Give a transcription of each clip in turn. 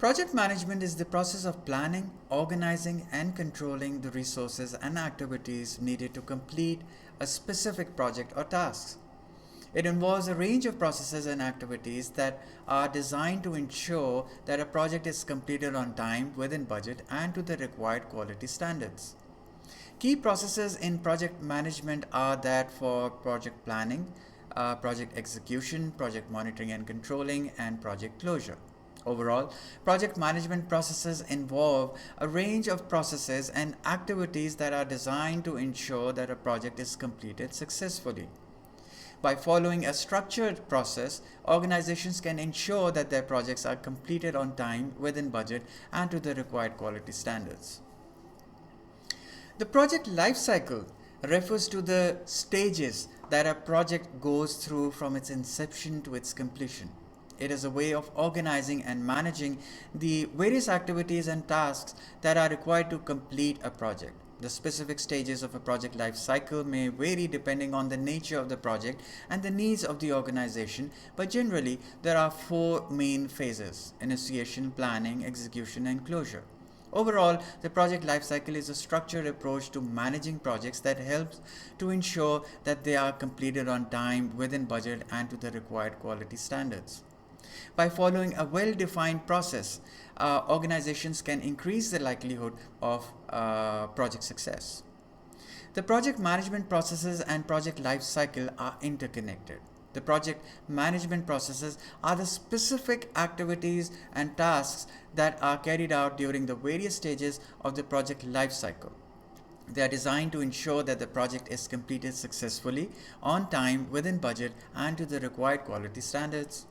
Project management is the process of planning, organizing, and controlling the resources and activities needed to complete a specific project or task. It involves a range of processes and activities that are designed to ensure that a project is completed on time, within budget, and to the required quality standards. Key processes in project management are that for project planning, project execution, project monitoring and controlling, and project closure. Overall, project management processes involve a range of processes and activities that are designed to ensure that a project is completed successfully. By following a structured process, organizations can ensure that their projects are completed on time, within budget, and to the required quality standards. The project lifecycle refers to the stages that a project goes through from its inception to its completion. It is a way of organizing and managing the various activities and tasks that are required to complete a project. The specific stages of a project life cycle may vary depending on the nature of the project and the needs of the organization, but generally there are four main phases: initiation, planning, execution, and closure. Overall, the project life cycle is a structured approach to managing projects that helps to ensure that they are completed on time, within budget, and to the required quality standards. By following a well-defined process, organizations can increase the likelihood of project success. The project management processes and project life cycle are interconnected. The project management processes are the specific activities and tasks that are carried out during the various stages of the project life cycle. They are designed to ensure that the project is completed successfully, on time, within budget, and to the required quality standards.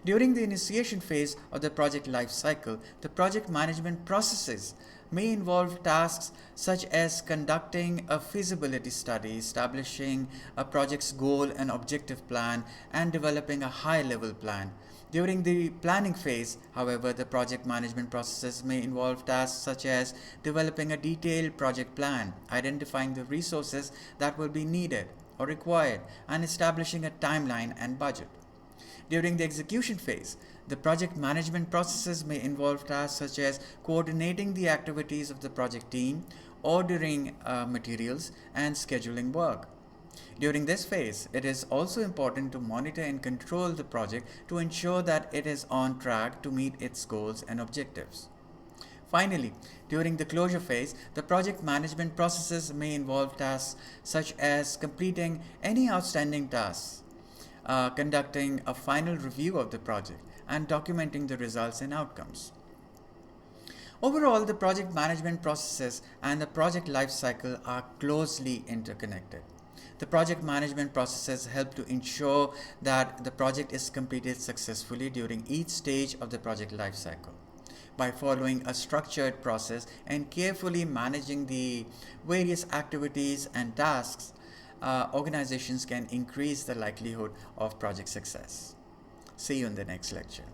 During the initiation phase of the project life cycle, the project management processes may involve tasks such as conducting a feasibility study, establishing a project's goal and objective plan, and developing a high-level plan. During the planning phase, however, the project management processes may involve tasks such as developing a detailed project plan, identifying the resources that will be needed or required, and establishing a timeline and budget. During the execution phase, the project management processes may involve tasks such as coordinating the activities of the project team, ordering materials, and scheduling work. During this phase, it is also important to monitor and control the project to ensure that it is on track to meet its goals and objectives. Finally, during the closure phase, the project management processes may involve tasks such as completing any outstanding tasks, conducting a final review of the project, and documenting the results and outcomes. Overall, the project management processes and the project life cycle are closely interconnected. The project management processes help to ensure that the project is completed successfully during each stage of the project life cycle. By following a structured process and carefully managing the various activities and tasks, organizations can increase the likelihood of project success. See you in the next lecture.